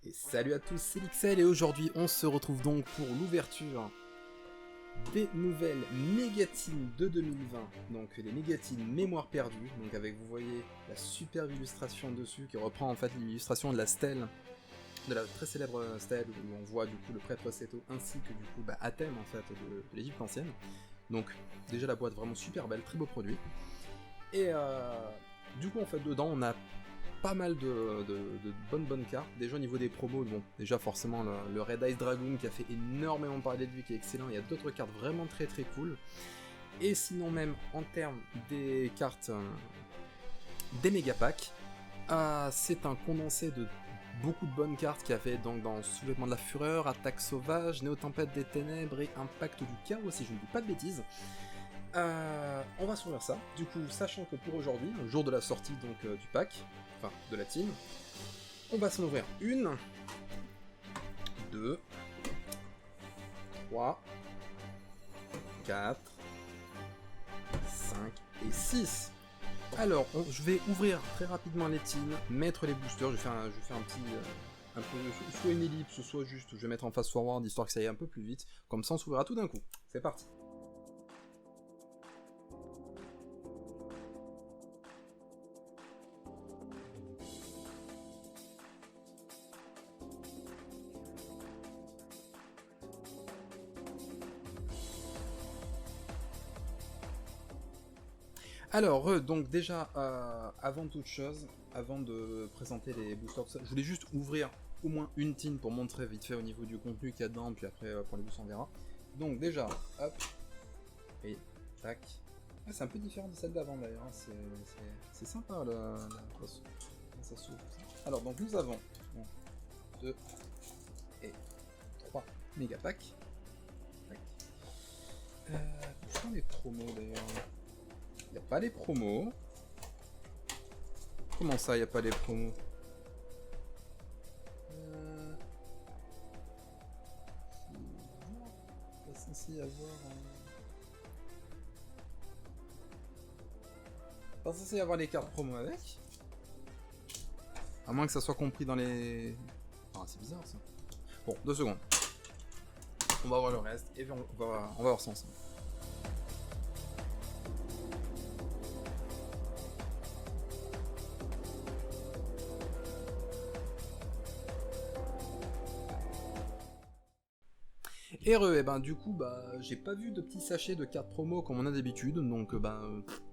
Et salut à tous, c'est Lixel et aujourd'hui on se retrouve donc pour l'ouverture des nouvelles Mégatines de 2020, donc les Mégatines Mémoire perdue, donc avec vous voyez la superbe illustration dessus qui reprend en fait l'illustration de la stèle, de la très célèbre stèle où on voit du coup le prêtre Seto ainsi que du coup Athènes en fait de l'Égypte ancienne. Donc déjà la boîte vraiment super belle, très beau produit. Et du coup en fait dedans on a pas mal de bonnes cartes. Déjà au niveau des promos, bon, déjà forcément le Red Ice Dragoon qui a fait énormément parler de lui, qui est excellent. Il y a d'autres cartes vraiment très cool. Et sinon même en termes des cartes des méga packs, c'est un condensé de beaucoup de bonnes cartes qui a fait donc dans Soulèvement de la Fureur, Attaque Sauvage, Néo-Tempête des Ténèbres et Impact du Chaos si je ne dis pas de bêtises. On va s'ouvrir ça, du coup, sachant que pour aujourd'hui, le jour de la sortie donc du pack, enfin de la team, on va s'en ouvrir 1, 2, 3, 4, 5 et 6. Alors, je vais ouvrir très rapidement les teams, mettre les boosters, je vais faire un petit... un peu, soit une ellipse, soit juste, je vais mettre en fast forward histoire que ça aille un peu plus vite, comme ça on s'ouvrira tout d'un coup. C'est parti. Alors, donc déjà, avant toute chose, avant de présenter les boosters, je voulais juste ouvrir au moins une tin pour montrer vite fait au niveau du contenu qu'il y a dedans, puis après pour les boosters on verra. Donc déjà, hop, et tac. Ah, c'est un peu différent de celle d'avant d'ailleurs, hein. C'est sympa ça s'ouvre. Alors donc nous avons 2 et 3 méga packs. Où sont les promos d'ailleurs? Il n'y a pas les promos. Comment ça, il n'y a pas les promos? Pas censé y avoir... Pas censé y avoir les cartes promo avec? À moins que ça soit compris dans les... Ah, c'est bizarre ça. Bon, 2 secondes. On va voir le reste et on va voir ça ensemble. Et ben du coup j'ai pas vu de petits sachets de cartes promo comme on a d'habitude, donc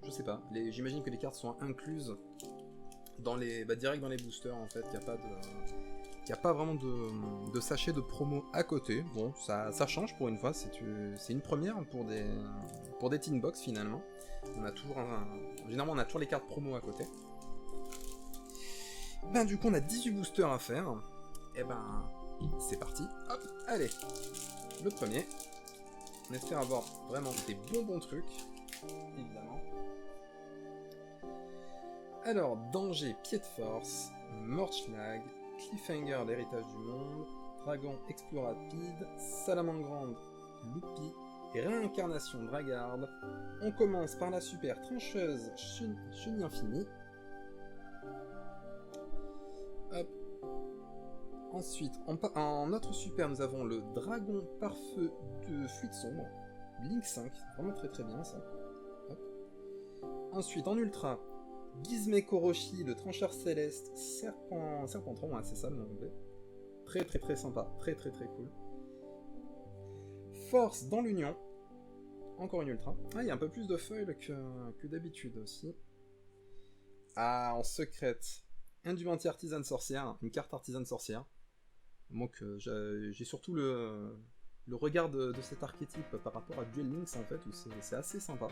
je sais pas. J'imagine que les cartes sont incluses dans les direct dans les boosters en fait. Y a pas vraiment de sachet de promo à côté. Bon, ça change pour une fois. C'est une première pour des tin box finalement. On a toujours généralement on a toujours les cartes promo à côté. Du coup on a 18 boosters à faire. Et c'est parti. Hop, allez. Le premier, on espère avoir vraiment des bons trucs, évidemment. Alors, Danger, Pied de Force, Morchlag, Cliffhanger, l'héritage du monde, Dragon Explorapide, Salamangrande, Loupi et Réincarnation Dragarde. On commence par la super trancheuse Chenille Infinie. Hop. Ensuite, en notre super, nous avons le Dragon Pare-Feu de Fluide Sombre, Blink 5, vraiment très bien ça. Hop. Ensuite, en ultra, Gizme Koroshi, le Trancheur Céleste, Serpentron, ouais, c'est ça le nom anglais. Très sympa, très cool. Force dans l'Union, encore une ultra. Ah, il y a un peu plus de foil que d'habitude aussi. Ah, en secrète, Indumentie Artisane Sorcière, une carte Artisane Sorcière. Donc j'ai surtout le regard de cet archétype par rapport à Duel Links en fait, où c'est assez sympa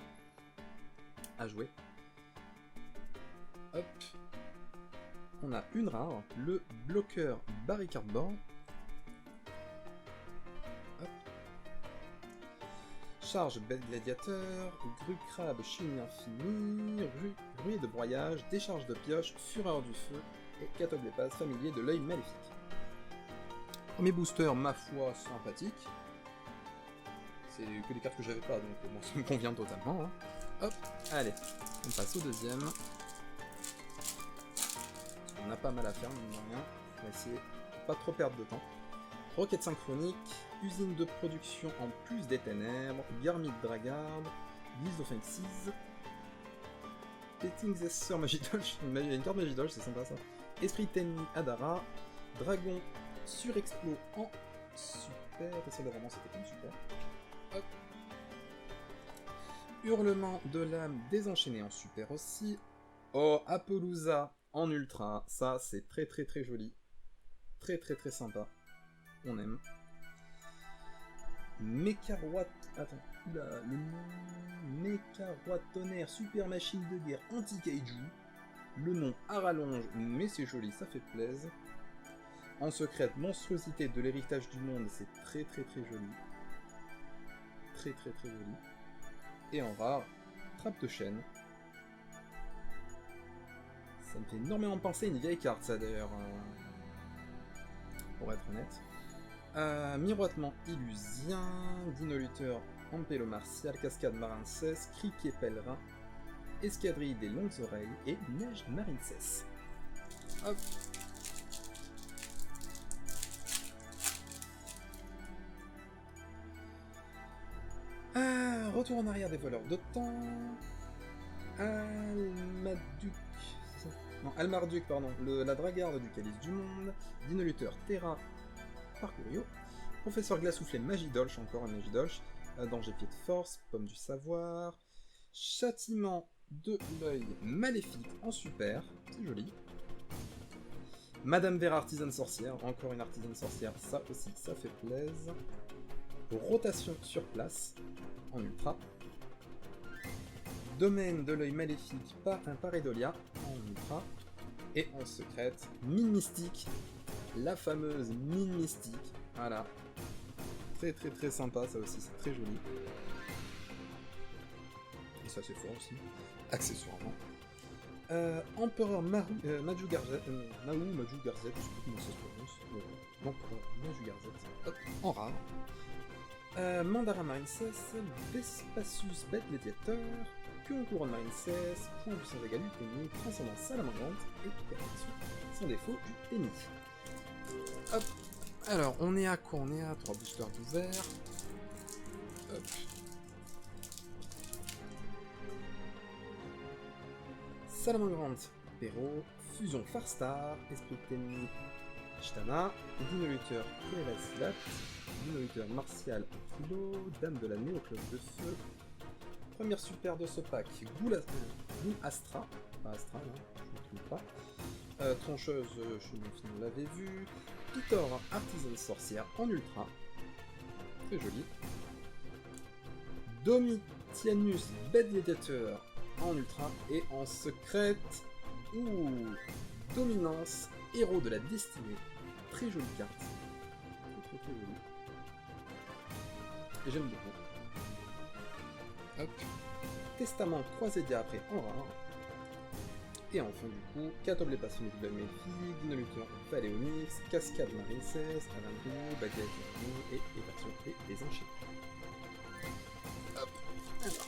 à jouer. Hop. On a une rare, le bloqueur Barricade Board. Hop. Charge Bête Gladiateur, Grue Crabe Chenille Infinie, Ruée de Broyage, Décharge de Pioche, Fureur du Feu et Catoblépas familier de l'œil maléfique. Premier booster, ma foi, sympathique. C'est que des cartes que j'avais pas, donc bon, ça me convient totalement. Hein. Hop, allez, on passe au deuxième. On a pas mal à faire, mine de rien. On va essayer pas trop perdre de temps. Roquette synchronique, usine de production en plus des ténèbres, Garmite Dragarde, Guise of Fences, Petting Zesser Magidolch, il y a une carte Magidolch, c'est sympa ça. Esprit Tenni Adara, Dragon Surexplo en super, et ça vraiment c'était comme super. Hop. Hurlement de l'âme désenchaîné en super aussi. Oh, Appaloosa en ultra, ça c'est très très très joli. Très très très sympa. On aime. Mecharoit... Attends, oula, le nom... Mecharoit Tonnerre, super machine de guerre anti-kaiju. Le nom à rallonge, mais c'est joli, ça fait plaisir. En secrète, monstruosité de l'héritage du monde, c'est très très très joli. Très très très joli. Et en rare, trappe de chaîne. Ça me fait énormément penser à une vieille carte, ça d'ailleurs. Pour être honnête. Miroitement illusien, Dino-Lutteur, Ampélo Martial, Cascade Marincès, Criquet Pèlerin, Escadrille des Longues Oreilles et Neige Marincès. Hop. Retour en arrière des voleurs de temps. Almarduc, pardon, la dragarde du calice du monde. Dino-Lutteur Terra Parcourio. Professeur Glassoufflé Magidolch, encore un Magidolch. Danger pied de force, Pomme du savoir. Châtiment de l'œil maléfique en super, c'est joli. Madame Vera artisane sorcière, encore une artisane sorcière, ça aussi, ça fait plaisir. Rotation sur place, en ultra. Domaine de l'œil maléfique par un Pareidolia, en ultra. Et en secrète, mine mystique, la fameuse mine mystique, voilà. Très très très sympa, ça aussi, c'est très joli. Et ça c'est fort aussi, accessoirement. Empereur Maju Garzet, Maju Garzet, je sais plus comment ça se prononce. Non, Maju Garzet, hop, en rare. Mandarin Marincès, Vespasius Bête Médiateur, Pion Couronne Marincès, Point puissance égale du Tenni, Transcendance Salamandrante et Perfection sans défaut du Tenni. Hop. Alors, on est à quoi? On est à 3 boosters d'ouvert. Hop. Salamandrante, Perro, Fusion Farstar, Esprit Tenni, Chitana, Dino-Lutteur, Cruella Silat, Dino-Lutteur Martial Kilo, Dame de la Néocloche de Feu, première super de ce pack, Ghoul Astra, pas Astra, non, je ne me trompe pas, Troncheuse, on l'avait vu, Pitor, Artisane Sorcière en ultra, très joli, Domitianus, Bête Gladiateur en ultra, et en secrète, Dominance, Héros de la Destinée, très jolie carte, très jolie. Et j'aime beaucoup. Hop. Testament croisé après en rare. Et enfin du coup, Catoblé Passion de la Méphie, Dino-Lutteur Paléonix, Cascade Marincès, Alandou, Baguette et Évasion et les enchaînements. Hop. Alors.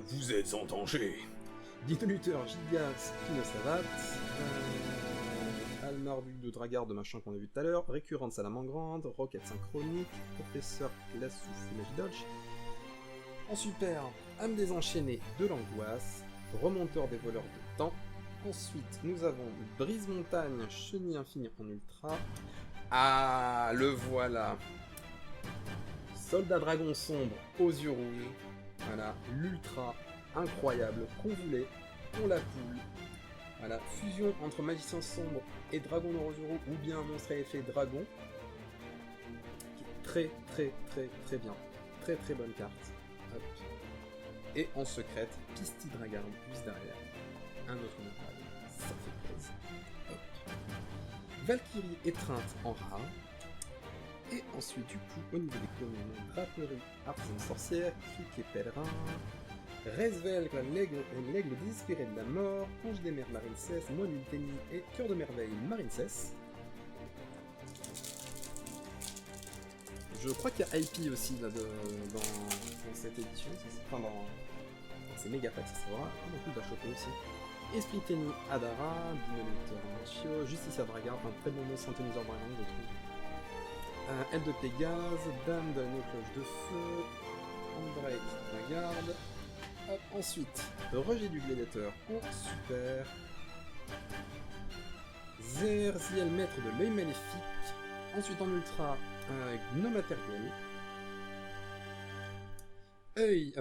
Vous êtes en danger. Dino-Lutteur Gigas Pinosavat. Almarduc de Dragarde, machin qu'on a vu tout à l'heure, Récurrente Salamangrande, Roquette Synchronique, Professeur Glassoufflé Magidolch. En super, Âme désenchaînée de l'angoisse, Remonteur des voleurs de temps. Ensuite, nous avons Brise-Montagne, Chenille Infinie en ultra. Ah, le voilà. Soldat Dragon Sombre aux yeux rouges. Voilà, l'ultra incroyable qu'on voulait, on la poule. Voilà, fusion entre Magicien Sombre et Dragon Noir aux yeux rouges, ou bien Monstre à effet Dragon. Qui est très très très très bien. Très très bonne carte. Hop. Et en secrète, Pisti Dragarde juste derrière. Un autre mental. Ça fait plaisir. Hop. Valkyrie étreinte en rare. Et ensuite, du coup, au niveau des communes, Draperie, Artisan Sorcière, Cric et Pèlerin, Resvel, l'aigle désespéré de la mort, Ange des mers Marincès, Moine Tenni et Cœur de merveille Marincès. Je crois qu'il y a IP aussi là, dans cette édition, enfin dans c'est méga pack, ça sera vraiment cool de la choper aussi. Esprit Tenny Adara, Dynamiter Machio, Justicia Dragard, un très bon mot synthoniseur dragon, je trouve. Aile de Pégase, Dame de la Néocloche de Feu, Andrake Dragard. Hop, ensuite, Rejet du Gladiateur en super. Zerziel, Maître de l'œil maléfique. Ensuite en ultra, Gnome matériel. Éveil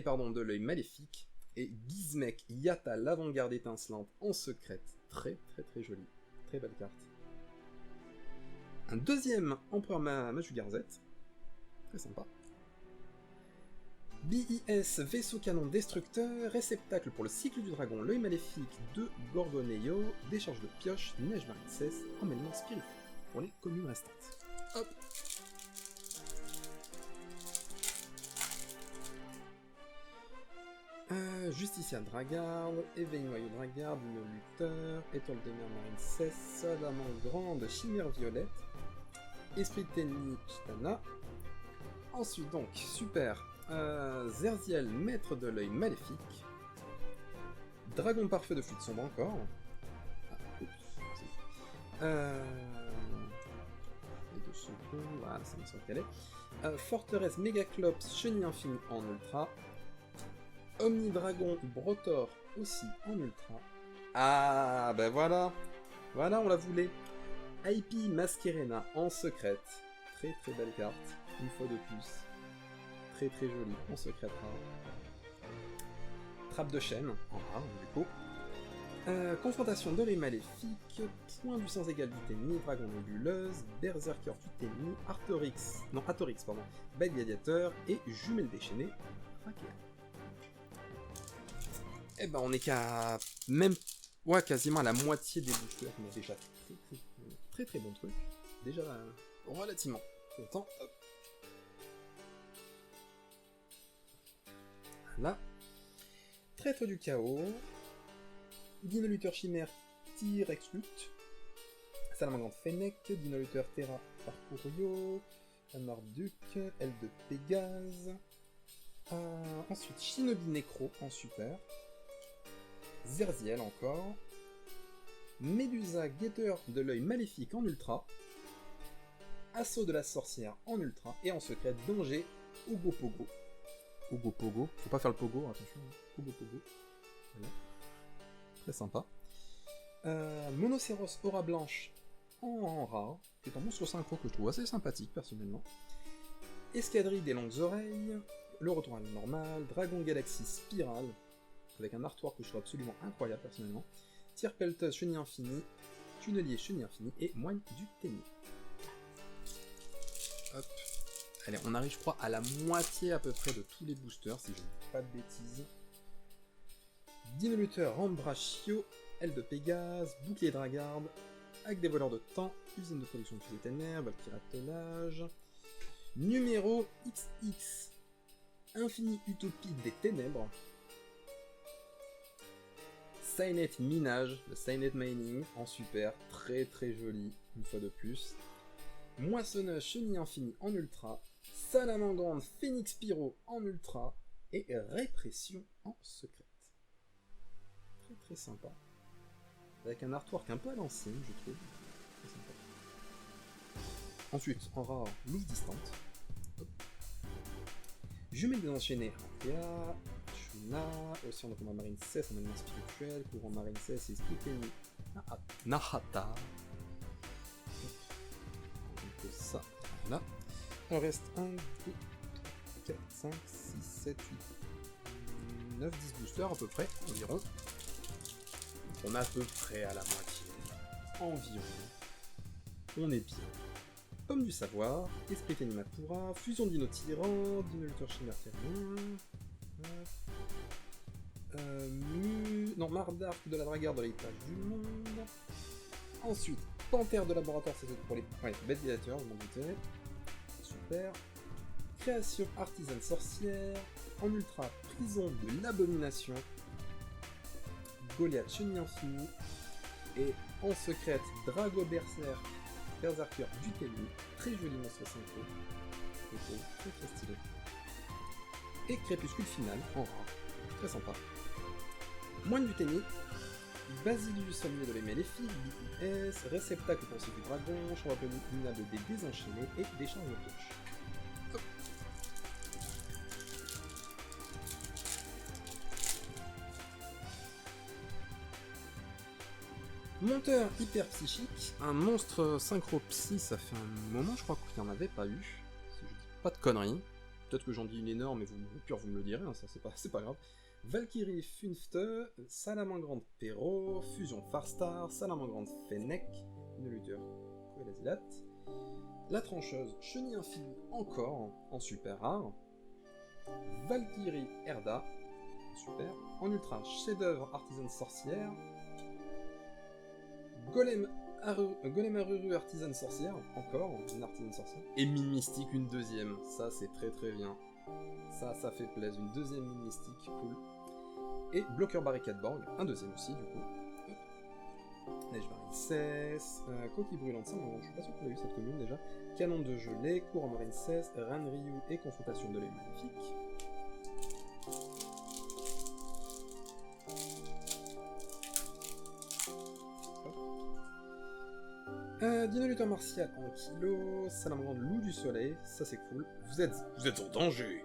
de l'œil maléfique. Et Gizmek Yata, l'avant-garde étincelante en secrète. Très très très joli. Très belle carte. Un deuxième Empereur Majugarzet. Très sympa. BIS, vaisseau canon destructeur, réceptacle pour le cycle du dragon, l'œil maléfique de Gorgoneio, décharge de pioche, neige marine emmènement spirituel pour les communes restantes. Hop. Justicia Dragard, éveil noyau Dragard, le lutteur, étoile de mer marine cesse, salamandre grande, chimère violette, esprit de Tenny Chitana. Ensuite donc, super. Zerziel, maître de l'œil maléfique. Dragon parfait de fluide sombre encore. Les 2 secondes, voilà, ça me semble qu'elle est. Forteresse Mégaclops, chenille infinie en ultra. Omnidragon Brotor aussi en ultra. Ah, ben voilà. Voilà, on la voulait. IP Masquerena en secrète. Très très belle carte, une fois de plus. Très très joli, en secrète rare. Trappe de chaîne, en rare du coup. Confrontation de l'œil maléfique, point du sens égal du Tenny, dragon nébuleuse, berserker du Tenny, Artorix, bête gladiateur et jumelle déchaînée, Rakea. Eh ben on est qu'à même, ouais, quasiment à la moitié des boosters, on a déjà très bon truc. Déjà relativement content. Hop. Là, Traître du chaos, Dino-lutteur chimère T-Rex Lutte, Salamandre Fennec, Dino-lutteur Terra Parcourio, Marduk, Aile de Pégase, ensuite Shinobi Necro en super, Zerziel encore, Médusa Guetteur de l'œil maléfique en ultra, Assaut de la sorcière en ultra, et en secret Danger Hugo Pogo. Hugo Pogo, faut pas faire le Pogo, attention, Hugo Pogo. Voilà. Très sympa. Monocéros Aura Blanche en rare, qui est un monstre synchro que je trouve assez sympathique personnellement. Escadrille des longues oreilles, le retour à la normale, Dragon Galaxy Spirale, avec un artwork que je trouve absolument incroyable personnellement. Tierpelteuse Chenille Infinie, Tunnelier Chenille Infinie et Moine du Tenny. Hop. Allez, on arrive je crois à la moitié à peu près de tous les boosters, si je ne dis pas de bêtises. Dino-lutteur Rambrachio, Aile de Pégase, Bouclier Dragard, Hack des voleurs de temps, Usine de production de filet ténèbres, Valkyrie Attelage, numéro XX, Infini Utopie des ténèbres, Cynet Minage, le Cynet Mining en super, très très joli, une fois de plus. Moissonneuse Chenille Infinie en ultra, Salamandre Phoenix Pyro en ultra, et Répression en secrète. Très très sympa. Avec un artwork un peu à l'ancienne, je trouve. Très sympa. Ensuite, en rare, Louve Distante. Hop. Jumelle désenchaînée, Rakea, Shuna, Océan de combat marine 16, amènement spirituel, courant marine 16, et Spiteni, Nahata. Donc ça, voilà. Il reste 1, 2, 4, 5, 6, 7, 8, 9, 10 boosters à peu près, environ. Donc on est à peu près à la moitié, environ. On est bien. Pomme du savoir, Esprit Animapura, Fusion Dino Tyran, Dino-lutteur chimère terrien, Mardark de la Dragarde de l'héritage du monde. Ensuite, Panthère de laboratoire, c'est pour les bêtes gladiateurs, je m'en doutais. Super. Création artisane sorcière. En ultra, prison de l'abomination. Goliath chenille infinie. Et en secrète, Drago Berserker du Tenny. Très joli monstre synchro. Très très stylé. Et crépuscule final en rare. très sympa. Moine du Tennis, Basilius Sommier de les Maléfiques, BIS, Réceptacle pensif du Dragon, Chambre minable des Désenchaînés et Décharge de Touche. Hop. Monteur hyper psychique, un monstre synchro psy, ça fait un moment je crois qu'il n'y en avait pas eu, si je dis pas de conneries. Peut-être que j'en dis une énorme, mais au pire vous me le direz, hein, ça c'est pas grave. Valkyrie Funfte, Salamangrande Perro, Fusion Farstar, Salamangrande Fennec, Inoluteur Quel'Azilat, la trancheuse Chenille Infinie encore, en super rare, Valkyrie Erda, super, en ultra chef-d'œuvre Artisan Sorcière, Golem Aruru Artisan Sorcière, encore, une Artisan Sorcière, et Mine Mystique une deuxième, ça c'est très très bien. Ça fait plaisir, une deuxième mine mystique, cool. Et bloqueur barricade Borg, un deuxième aussi du coup. Neige marine cesse, coquille brûlante, ça je suis pas sûr qu'on a eu cette commune déjà. Canon de gelée, courant marine cesse, Ran Ryu et confrontation de l'œil magnifique. Dinoluteur martial en kilo, Salamandre loup du soleil, ça c'est cool. Vous êtes en danger.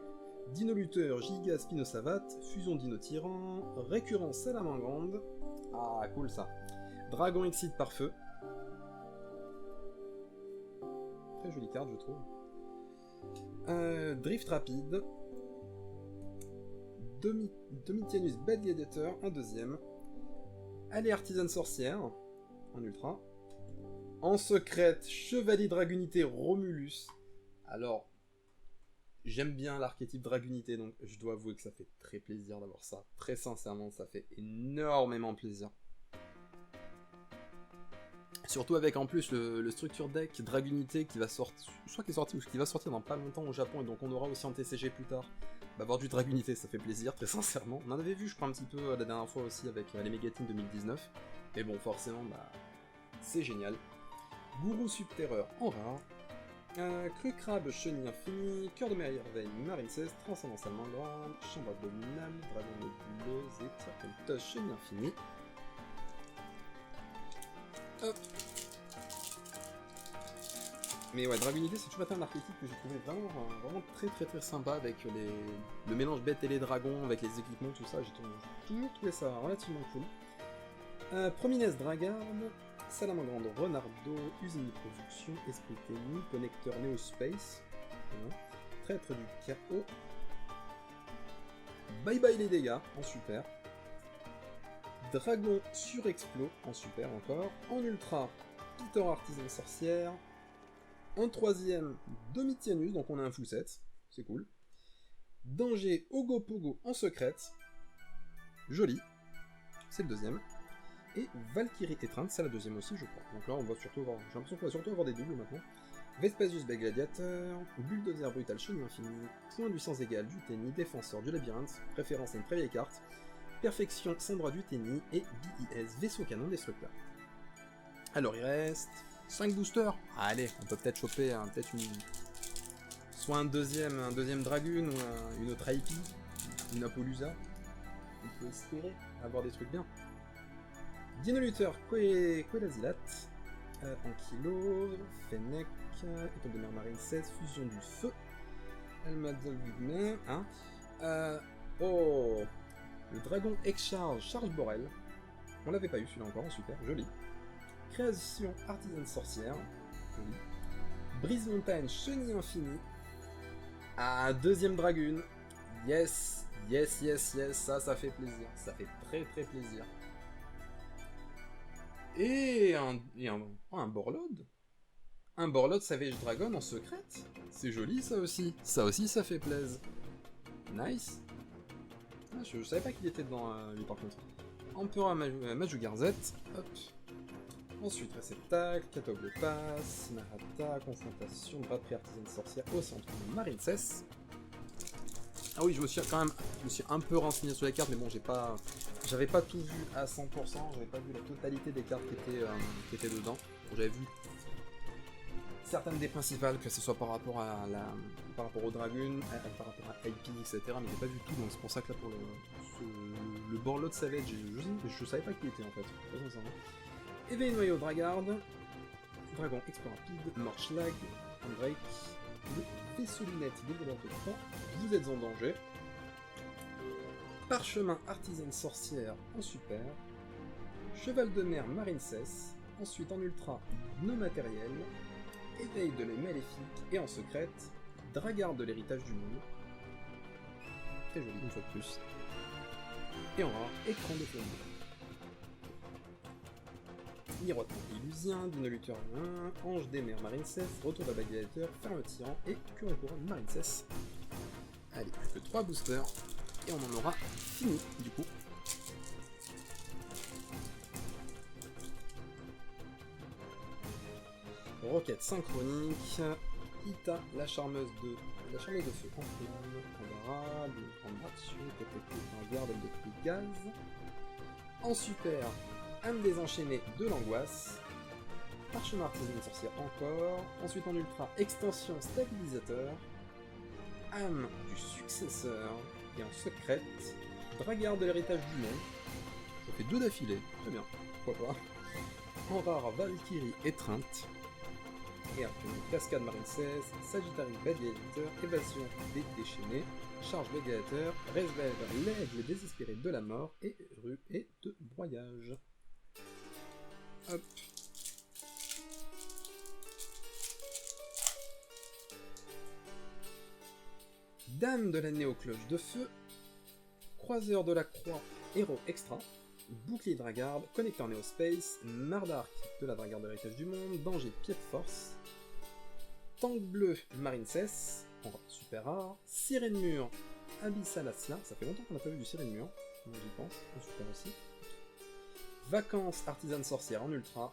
Dinoluteur giga spinosavat, fusion dino tyran, récurrent Salamangrande. Ah cool ça. Dragon excite par feu. Très jolie carte je trouve. Drift rapide. Domitianus Bad Gladiator, un deuxième. Allez Artisan Sorcière, en ultra. En secrète, Chevalier Dragunité Romulus. Alors, j'aime bien l'archétype Dragunité, donc je dois avouer que ça fait très plaisir d'avoir ça. Très sincèrement, ça fait énormément plaisir. Surtout avec en plus le structure deck Dragunité qui va sortir, soit qui est sorti ou qui va sortir dans pas longtemps au Japon, et donc on aura aussi en TCG plus tard. Bah, avoir du Dragunité, ça fait plaisir, très sincèrement. On en avait vu, je crois, un petit peu la dernière fois aussi avec les Megateams 2019. Mais bon, forcément, bah, c'est génial. Gourou Subterreur en rare, Cru Crabe Chenille Infinie, Cœur de Merveille Marine 16, Transcendance Allemande, Chambre Abominable, Dragon Nébuleuse et Tierpentos Chenille Infinie. Hop. Mais ouais, Dragunité c'est toujours été un archétype que j'ai trouvé vraiment très sympa avec le mélange bête et les dragons, avec les équipements, tout ça, j'ai toujours trouvé ça relativement cool. Promines Dragarde, Salamangrande Renardo, Usine de Production, Esprit Tennis, Connecteur Neospace, Traître du Chaos, Bye Bye les dégâts, en super, Dragon Surexplo, en super encore, en ultra, Peter Artisan Sorcière, en troisième, Domitianus, donc on a un full set, c'est cool, Danger Ogopogo en secrète, joli, c'est le deuxième, et Valkyrie Étreinte, c'est la deuxième aussi, je crois. Donc là, on va surtout avoir, j'ai l'impression qu'on va surtout avoir des doubles maintenant. Vespasius Bel Gladiateur, Bulldozer Brutal Chenille Infinie, Point du sens égal du Tennis, Défenseur du Labyrinthe, préférence à une très vieille carte, Perfection sans droit du Tennis, et BIS Vaisseau Canon Destructeur. Alors il reste 5 boosters. Allez, on peut peut-être choper peut-être soit un deuxième Dragoon, ou une autre IP, une Apollusa. On peut espérer avoir des trucs bien. Dinoluteur Quel'Azilat, en kilo, Fennec, Étoile de mer marine 16, Fusion du feu, Almadol Vigmer, oh, le dragon X-Charge, Charge Borel, on l'avait pas eu celui-là encore, super, joli. Création Artisan Sorcière, joli. Brise Montagne, Chenille Infinie, deuxième Dragoon, yes, ça fait plaisir, ça fait très plaisir. Et un Borlode. Un Borlode Savage Dragon en secrète. C'est joli ça aussi. Ça aussi ça fait plaisir. Nice. Ah, je savais pas qu'il était dedans lui par contre. Empereur Majugarzet. Hop. Ensuite Réceptacle, Catoble Pass, Narata, Confrontation, Braterie Artisane Sorcière au centre de Marine Cesse. Ah oui, je me suis un peu renseigné sur les cartes, mais bon, j'avais pas tout vu à 100%, j'avais pas vu la totalité des cartes qui étaient dedans. J'avais vu certaines des principales, que ce soit par rapport à par rapport au Dragoon, par rapport à IP, etc. Mais il n'est pas du tout, donc c'est pour ça que là pour le Borlot Savage, je savais pas qui il était en fait, très sincèrement. Éveil noyau Dragard, Dragon Explorer Rapide, Morchlag, Andrake, le vaisseau lunette de voleur de temps, vous êtes en danger. Parchemin artisane sorcière en super, cheval de mer Marincess, ensuite en ultra nos matériels, éveil de l'œil maléfique et en secrète, Dragard de l'héritage du monde, très joli une fois de plus, et en rare, écran de flamme. Miroitement illusien, Dino Luther 1, Ange des mers Marincess, Retour de la Gladiateur, Ferme Tyran et Cure en couronne Marincess. Allez, plus que 3 boosters, et on en aura fini du coup. Roquette synchronique, Ita, la charmeuse de feu en prime, Kandara, d'une grande ratio, pété en garde de prix gaz. En super, âme désenchaînée de l'angoisse, parchemin artisan sorcière encore, ensuite en ultra, extension stabilisateur, âme du successeur, et en secrète, Dragard de l'héritage du monde. Ça fait 2 d'affilée, très bien, pourquoi pas. En rare, Valkyrie étreinte. Et après, Cascade Marincess, Sagittarius Gladiateur, Évasion des déchaînés, Charge Gladiateur, Réserve l'aigle désespéré de la mort, et rue et de broyage. Hop. Dame de la néocloche de feu, Croiseur de la croix, héros extra, Bouclier Dragard, Connecteur Neospace, Nardark de la Dragard de l'héritage du monde, Danger Pied de force, Tank bleu Marincess, super rare, Sirène mur, Abyssal Asla, ça fait longtemps qu'on n'a pas vu du Sirène mur, j'y pense, super aussi. Vacances artisane sorcière en ultra,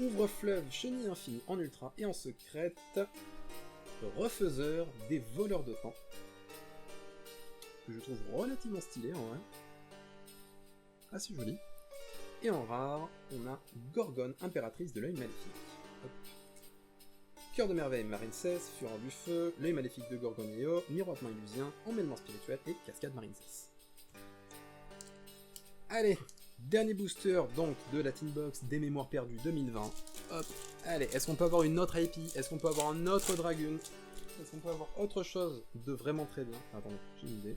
Ouvre-fleuve chenille infinie en ultra, et en secrète, Refaiseur des voleurs de temps, que je trouve relativement stylé en vrai, assez joli. Et en rare, on a Gorgone, impératrice de l'œil maléfique. Hop. Cœur de merveille Marincess, Fureur du feu, l'œil maléfique de Gorgoneo, Miroitement illusien, Emmêlement spirituel et Cascade Marincess. Allez, dernier booster donc de la Tin Box des mémoires perdues 2020. Hop, allez, est-ce qu'on peut avoir une autre IP? Est-ce qu'on peut avoir un autre Dragoon? Est-ce qu'on peut avoir autre chose de vraiment très bien? Attendez, j'ai une idée.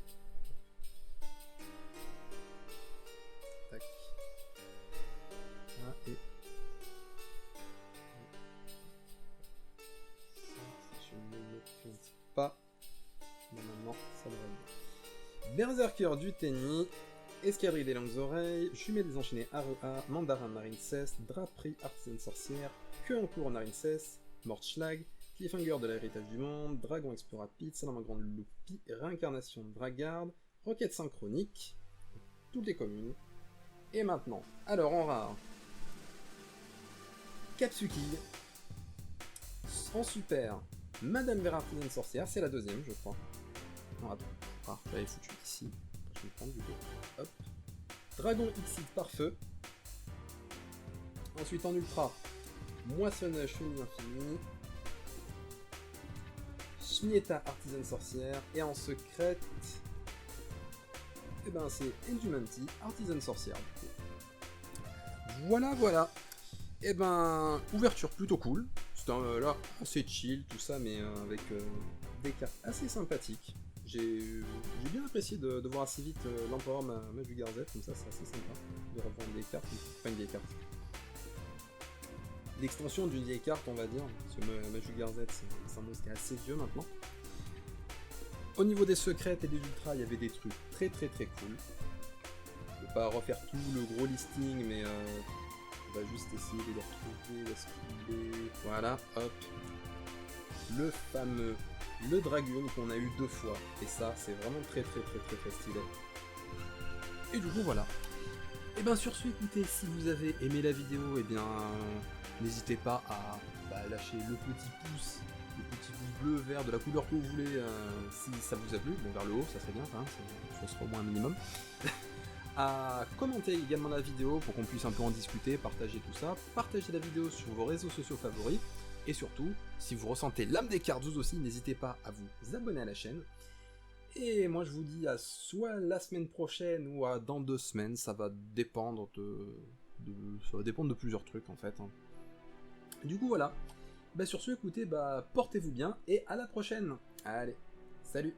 Tac. Ah, et... si je ne me trompe pas, normalement ça devrait être bien. Berserker du Tenny, Escadrille des longues oreilles, Jumet des enchaînés Aroa, Mandarin Marincess, Draperie artisane sorcière, Queue en cour Marincess, Mortschlag, Cliffhanger de l'héritage du monde, Dragon Explorer Rapide, Salamandre Grande Loupi, Réincarnation de Dragard, Roquette synchronique, toutes les communes. Et maintenant, alors en rare, Katsuki, en super, Madame Vera artisane sorcière, c'est la deuxième je crois. Non attends, ah, j'avais foutu ici. Je vais prendre du coup. Hop. Dragon Xyz par feu. Ensuite en ultra, Moissonneuse chenille infinie. Shmieta artisane sorcière. Et en secrète, eh ben c'est Endumanti artisane sorcière. Du coup. Voilà, voilà. Et ben, ouverture plutôt cool. C'était là assez chill, tout ça, mais avec des cartes assez sympathiques. J'ai bien apprécié de voir assez vite l'Empereur Majugar Z, comme ça c'est assez sympa de revoir une vieille carte, pas une vieille carte. L'extension d'une vieille carte on va dire, parce que Majugar Z c'est un monstre qui est assez vieux maintenant. Au niveau des secrètes et des ultras, il y avait des trucs très très très cool. Je vais pas refaire tout le gros listing, mais on va juste essayer de les retrouver, où est-ce qu'il est... Voilà, hop. Le fameux... Le Dragoon qu'on a eu 2 fois, et ça c'est vraiment très très très très très stylé. Et du coup voilà. Et bien sur ce, écoutez, si vous avez aimé la vidéo, et bien n'hésitez pas à lâcher le petit pouce bleu, vert, de la couleur que vous voulez, si ça vous a plu, bon vers le haut, ça serait bien quand même, ça serait au moins un minimum. À commenter également la vidéo pour qu'on puisse un peu en discuter, partager tout ça, partager la vidéo sur vos réseaux sociaux favoris. Et surtout, si vous ressentez l'âme des cartes vous aussi, n'hésitez pas à vous abonner à la chaîne. Et moi je vous dis à soit la semaine prochaine ou à dans 2 semaines, ça va dépendre de plusieurs trucs en fait. Du coup voilà, bah, sur ce écoutez, bah, portez-vous bien et à la prochaine. Allez, salut.